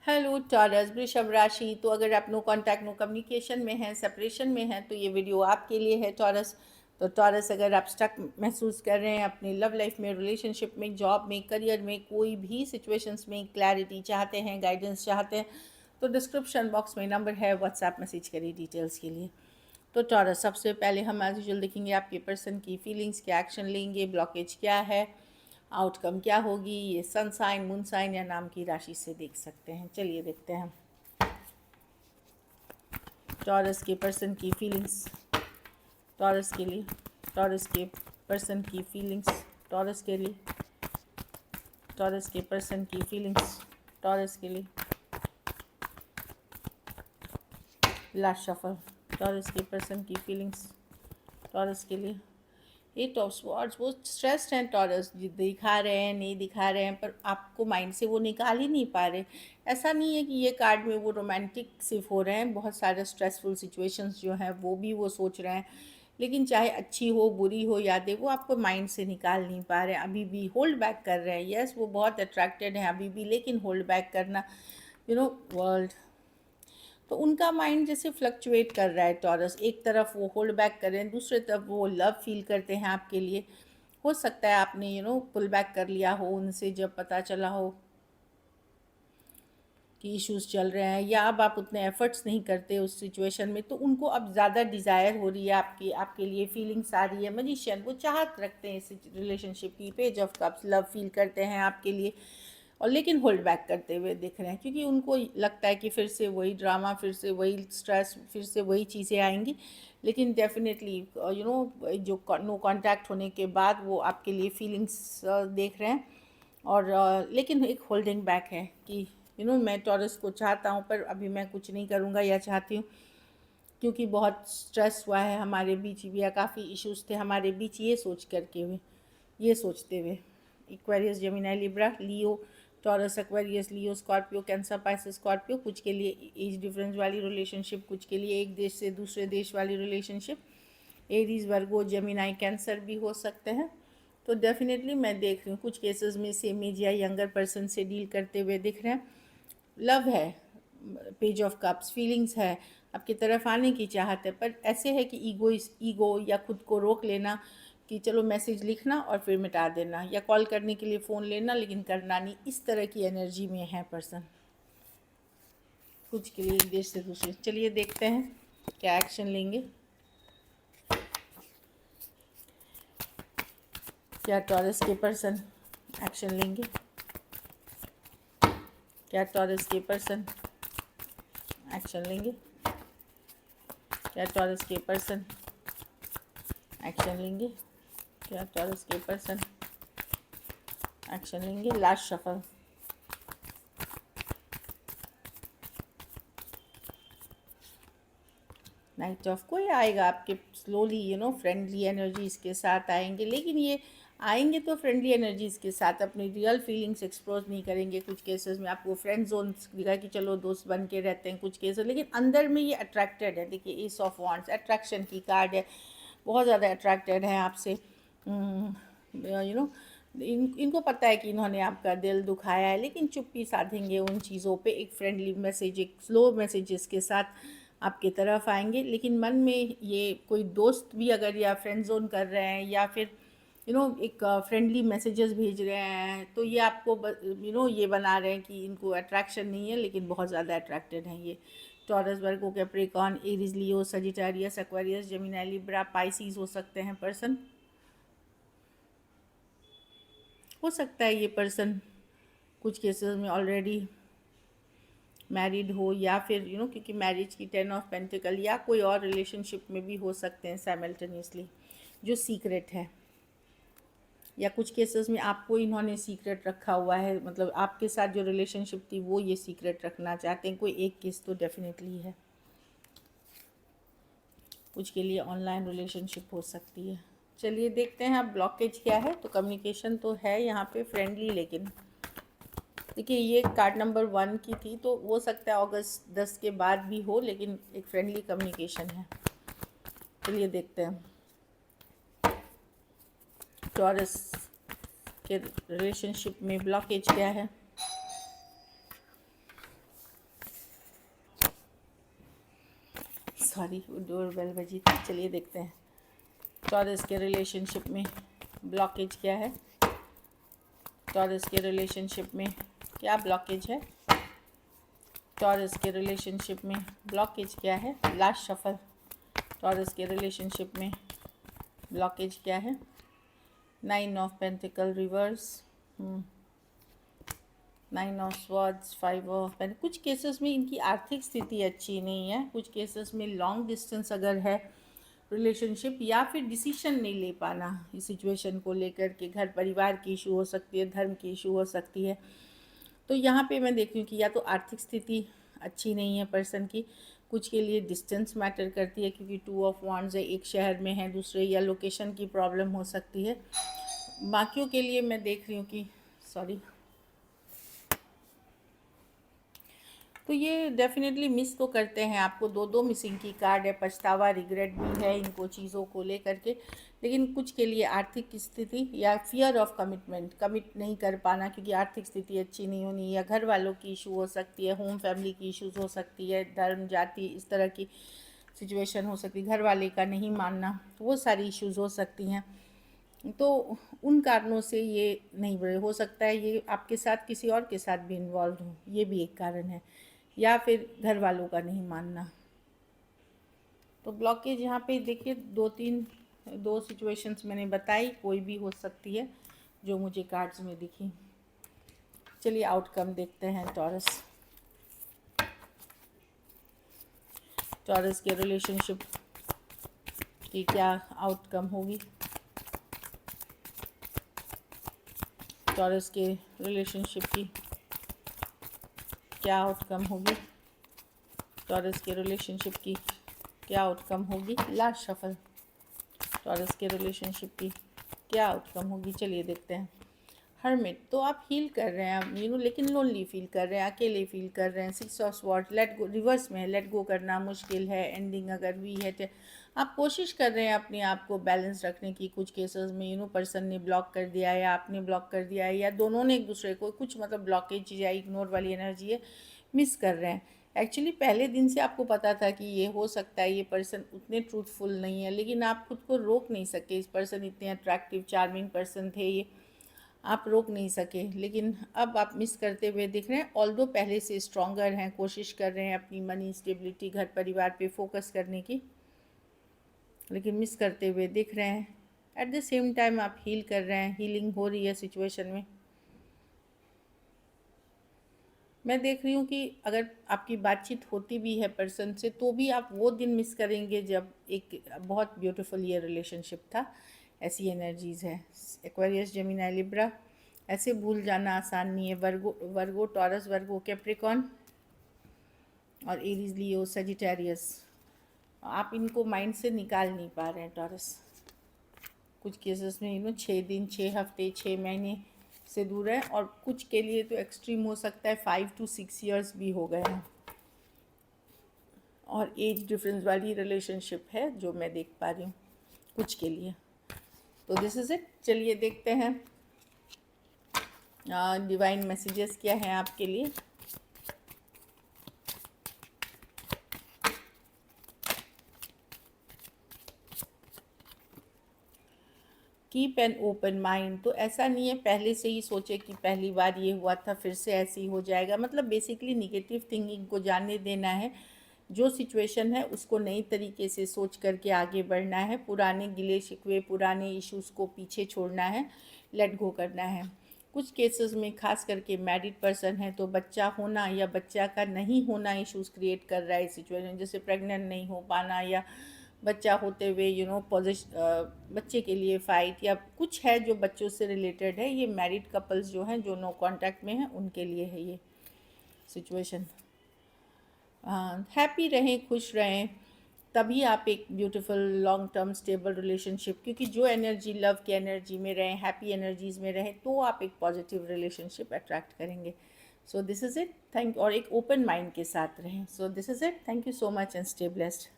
Hello taurus वृषभ राशि। तो अगर आप नो कांटेक्ट नो कम्युनिकेशन में हैं, सेपरेशन में हैं, तो ये वीडियो आपके लिए है टॉरस। तो टॉरस, अगर आप स्टक महसूस कर रहे हैं अपनी लव लाइफ में, रिलेशनशिप में, जॉब में, करियर में, कोई भी सिचुएशंस में क्लैरिटी चाहते हैं, गाइडेंस चाहते हैं, तो डिस्क्रिप्शन बॉक्स में नंबर है, व्हाट्सएप मैसेज करिए डिटेल्स के लिए। तो टॉरस, सबसे पहले हम एज यूजुअल देखेंगे आपके पर्सन की फीलिंग्स, क्या एक्शन लेंगे, ब्लॉकेज क्या है, आउटकम क्या होगी। ये सन साइन, मून साइन या नाम की राशि से देख सकते हैं। चलिए देखते हैं टॉरस के पर्सन की फीलिंग्स टॉरस के लिए, टॉरस के पर्सन की फीलिंग्स टॉरस के लिए, टॉरस के पर्सन की फीलिंग्स टॉरस के लिए। लास्ट शफल, टॉरस के पर्सन की फीलिंग्स टॉरस के लिए। एट ऑफ स्वॉर्ड्स, वो स्ट्रेस्ड हैं टॉरस, दिखा रहे हैं नहीं दिखा रहे हैं, पर आपको माइंड से वो निकाल ही नहीं पा रहे। ऐसा नहीं है कि ये कार्ड में वो रोमांटिक सिर्फ हो रहे हैं, बहुत सारे स्ट्रेसफुल सिचुएशंस जो हैं वो भी वो सोच रहे हैं, लेकिन चाहे अच्छी हो बुरी हो यादें, वो आपको माइंड से निकाल नहीं पा रहे हैं। अभी भी होल्ड बैक कर रहे हैं। यस, वो बहुत अट्रैक्टेड हैं अभी भी, लेकिन होल्ड बैक करना, वर्ल्ड, तो उनका माइंड जैसे फ्लक्चुएट कर रहा है टॉरस। एक तरफ वो होल्ड बैक कर रहे हैं, दूसरी तरफ वो लव फील करते हैं आपके लिए। हो सकता है आपने पुल बैक कर लिया हो उनसे जब पता चला हो कि इश्यूज चल रहे हैं, या अब आप उतने एफर्ट्स नहीं करते उस सिचुएशन में, तो उनको अब ज़्यादा डिज़ायर हो रही है आपकी, आपके लिए फीलिंग्स आ रही है। मजिशियन, वो चाहत रखते हैं इस रिलेशनशिप की। Page of cups, love feel करते हैं आपके लिए, और लेकिन होल्ड बैक करते हुए दिख रहे हैं, क्योंकि उनको लगता है कि फिर से वही ड्रामा, फिर से वही स्ट्रेस, फिर से वही चीज़ें आएंगी। लेकिन डेफिनेटली जो नो कांटेक्ट होने के बाद वो आपके लिए फीलिंग्स देख रहे हैं, और लेकिन एक होल्डिंग बैक है कि मैं टॉरस को चाहता हूँ, पर अभी मैं कुछ नहीं करूँगा या चाहती हूँ, क्योंकि बहुत स्ट्रेस हुआ है हमारे बीच भी, या काफ़ी इश्यूज थे हमारे बीच, ये सोच करके हुए, ये सोचते हुए। एक्वेरियस, जेमिनी, लिब्रा, लियो, टॉरस, एक्वेरियस, लियो, स्कॉर्पियो, कैंसर, पाइसेस, स्कॉर्पियो, कुछ के लिए एज डिफरेंस वाली रिलेशनशिप, कुछ के लिए एक देश से दूसरे देश वाली रिलेशनशिप, एरीज, वर्गो, जेमिनी, कैंसर भी हो सकते हैं। तो डेफिनेटली मैं देख रही हूँ कुछ केसेस में सेम एज या यंगर पर्सन से डील करते हुए दिख रहे हैं। लव है, पेज ऑफ कप्स, फीलिंग्स है, आपकी तरफ आने की चाहत है, पर ऐसे है कि ईगो या खुद को रोक लेना कि चलो मैसेज लिखना और फिर मिटा देना, या कॉल करने के लिए फ़ोन लेना लेकिन करना नहीं, इस तरह की एनर्जी में है पर्सन। कुछ के लिए एक देश से दूसरे। चलिए देखते हैं क्या एक्शन लेंगे। क्या टॉरस के पर्सन एक्शन लेंगे? क्या टॉरस के पर्सन एक्शन लेंगे? क्या टॉरस के पर्सन एक्शन लेंगे? क्या टॉरस के पर्सन एक्शन लेंगे? लास्ट शफल, नाइट ऑफ, कोई आएगा आपके स्लोली, फ्रेंडली एनर्जीज के साथ आएंगे, लेकिन ये आएंगे तो फ्रेंडली एनर्जीज के साथ, अपनी रियल फीलिंग्स एक्सप्रोज नहीं करेंगे। कुछ केसेस में आपको फ्रेंड जोन दिखा कि चलो दोस्त बन के रहते हैं कुछ केसेस, लेकिन अंदर में ये अट्रैक्टेड है। देखिए, एस ऑफ वॉन्ड्स अट्रैक्शन की कार्ड है, बहुत ज़्यादा अट्रैक्टेड है आपसे। इनको पता है कि इन्होंने आपका दिल दुखाया है, लेकिन चुप्पी साधेंगे उन चीज़ों पे। एक फ्रेंडली मैसेज, एक स्लो मैसेजेस के साथ आपकी तरफ आएंगे, लेकिन मन में ये कोई दोस्त भी अगर या फ्रेंड जोन कर रहे हैं, या फिर एक फ्रेंडली मैसेजेस भेज रहे हैं, तो ये आपको ये बना रहे हैं कि इनको अट्रैक्शन नहीं है, लेकिन बहुत ज़्यादा अट्रैक्टेड हैं ये। Taurus, Virgo, Capricorn, Aries, Leo, Sagittarius, Aquarius, Gemini, Libra, Pisces हो सकते हैं पर्सन। हो सकता है ये पर्सन कुछ केसेस में ऑलरेडी मैरिड हो, या फिर क्योंकि मैरिज की 10 ऑफ पेंटिकल, या कोई और रिलेशनशिप में भी हो सकते हैं साइमल्टेनियसली, जो सीक्रेट है, या कुछ केसेस में आपको इन्होंने सीक्रेट रखा हुआ है, मतलब आपके साथ जो रिलेशनशिप थी वो ये सीक्रेट रखना चाहते हैं। कोई एक केस तो डेफिनेटली है। कुछ के लिए ऑनलाइन रिलेशनशिप हो सकती है। चलिए देखते हैं अब ब्लॉकेज क्या है। तो कम्युनिकेशन तो है यहाँ पे फ्रेंडली, लेकिन देखिए ये कार्ड नंबर 1 की थी, तो हो सकता है अगस्त 10 के बाद भी हो, लेकिन एक फ्रेंडली कम्युनिकेशन है। चलिए देखते हैं टॉरस के रिलेशनशिप में ब्लॉकेज क्या है। सॉरी डोरबेल बजी थी। चलिए देखते हैं टॉरस के रिलेशनशिप में ब्लॉकेज क्या है। टॉरस के रिलेशनशिप में क्या ब्लॉकेज है? टॉरस के रिलेशनशिप में ब्लॉकेज क्या है? Last shuffle. टॉरस के रिलेशनशिप में ब्लॉकेज क्या है? 9 of pentacle reverse, 9 of swords, 5 of pentacle. कुछ केसेस में इनकी आर्थिक स्थिति अच्छी नहीं है, कुछ केसेस में लॉन्ग डिस्टेंस अगर है रिलेशनशिप, या फिर डिसीजन नहीं ले पाना इस सिचुएशन को लेकर के, घर परिवार की इशू हो सकती है, धर्म की इशू हो सकती है। तो यहाँ पे मैं देख रही हूँ कि या तो आर्थिक स्थिति अच्छी नहीं है पर्सन की, कुछ के लिए डिस्टेंस मैटर करती है क्योंकि 2 ऑफ वांड्स है, एक शहर में है दूसरे, या लोकेशन की प्रॉब्लम हो सकती है। बाकियों के लिए मैं देख रही हूँ कि सॉरी, तो ये डेफिनेटली मिस तो करते हैं आपको। 2 मिसिंग की कार्ड है, पछतावा, रिग्रेट भी है इनको चीज़ों को लेकर के। लेकिन कुछ के लिए आर्थिक स्थिति या फियर ऑफ कमिटमेंट, कमिट नहीं कर पाना क्योंकि आर्थिक स्थिति अच्छी नहीं होनी, या घर वालों की इशू हो सकती है, होम फैमिली की इश्यूज हो सकती है, धर्म जाति इस तरह की सिचुएशन हो सकती है, घर वाले का नहीं मानना, तो वो सारी इश्यूज हो सकती हैं। तो उन कारणों से ये नहीं बढ़े, हो सकता है ये आपके साथ किसी और के साथ भी इन्वॉल्व हो, ये भी एक कारण है, या फिर घर वालों का नहीं मानना। तो ब्लॉकेज यहाँ पे देखिए 2 सिचुएशंस मैंने बताई, कोई भी हो सकती है जो मुझे कार्ड्स में दिखी। चलिए आउटकम देखते हैं टॉरस। टॉरस के रिलेशनशिप की क्या आउटकम होगी? टॉरस के रिलेशनशिप की क्या आउटकम होगी? टॉरस के रिलेशनशिप की क्या आउटकम होगी? Last shuffle. टॉरस के रिलेशनशिप की क्या आउटकम होगी? चलिए देखते हैं। हर्मिट, तो आप हील कर रहे हैं लेकिन लोनली फील कर रहे हैं, अकेले फील कर रहे हैं। 6 of sword let go reverse में है, लेट गो करना मुश्किल है, एंडिंग अगर हुई है तो आप कोशिश कर रहे हैं अपने आप को बैलेंस रखने की। कुछ केसेस में पर्सन ने ब्लॉक कर दिया है या आपने ब्लॉक कर दिया है, या दोनों ने एक दूसरे को कुछ ब्लॉकेज या इग्नोर वाली एनर्जी है, मिस कर रहे हैं। एक्चुअली पहले दिन से आपको पता था कि ये हो सकता है, ये पर्सन उतने ट्रूथफुल नहीं है, लेकिन आप खुद को रोक नहीं सके। इस पर्सन इतने अट्रैक्टिव चार्मिंग पर्सन थे, ये आप रोक नहीं सके, लेकिन अब आप मिस करते हुए दिख रहे हैं। ऑल्दो पहले से स्ट्रॉन्गर हैं, कोशिश कर रहे हैं अपनी मनी स्टेबिलिटी, घर परिवार पे फोकस करने की, लेकिन मिस करते हुए दिख रहे हैं। एट द सेम टाइम आप हील कर रहे हैं, हीलिंग हो रही है सिचुएशन में। मैं देख रही हूँ कि अगर आपकी बातचीत होती भी है पर्सन से, तो भी आप वो दिन मिस करेंगे जब एक बहुत ब्यूटीफुल ये रिलेशनशिप था। ऐसी एनर्जीज़ है। एक्वेरियस, जेमिनी, लिब्रा, ऐसे भूल जाना आसान नहीं है। वर्गो टॉरस, वर्गो कैप्रिकॉन और एरीज, लियो, सजिटेरियस, आप इनको माइंड से निकाल नहीं पा रहे हैं टॉरस। कुछ केसेस में 6 दिन, 6 हफ्ते, 6 महीने से दूर है, और कुछ के लिए तो एक्सट्रीम हो सकता है 5 to 6 years भी हो गए हैं। और एज डिफरेंस वाली रिलेशनशिप है जो मैं देख पा रही हूँ कुछ के लिए। तो दिस इज़ इट। चलिए देखते हैं डिवाइन मैसेजेस क्या हैं आपके लिए। कीप एन ओपन माइंड, तो ऐसा नहीं है पहले से ही सोचे कि पहली बार ये हुआ था फिर से ऐसे ही हो जाएगा। बेसिकली निगेटिव थिंकिंग को जाने देना है। जो सिचुएशन है उसको नई तरीके से सोच करके आगे बढ़ना है। पुराने गिले शिकवे, पुराने इश्यूज़ को पीछे छोड़ना है, लेट गो करना है। कुछ केसेस में खास करके मैरिड पर्सन है तो बच्चा होना या बच्चा का नहीं होना इश्यूज़ क्रिएट कर रहा है सिचुएशन, जैसे प्रेग्नेंट नहीं हो पाना, या बच्चा होते हुए बच्चे के लिए फ़ाइट, या कुछ है जो बच्चों से रिलेटेड है। ये मैरिड कपल्स जो हैं, जो नो कांटेक्ट में हैं, उनके लिए है ये सिचुएशन। हैप्पी रहें, खुश रहें, तभी आप एक beautiful long term stable relationship, क्योंकि जो एनर्जी लव की एनर्जी में रहें, हैप्पी एनर्जीज़ में रहें, तो आप एक पॉजिटिव रिलेशनशिप अट्रैक्ट करेंगे। So this is it. और एक ओपन माइंड के साथ रहें। So this is it. Thank you so much and stay blessed.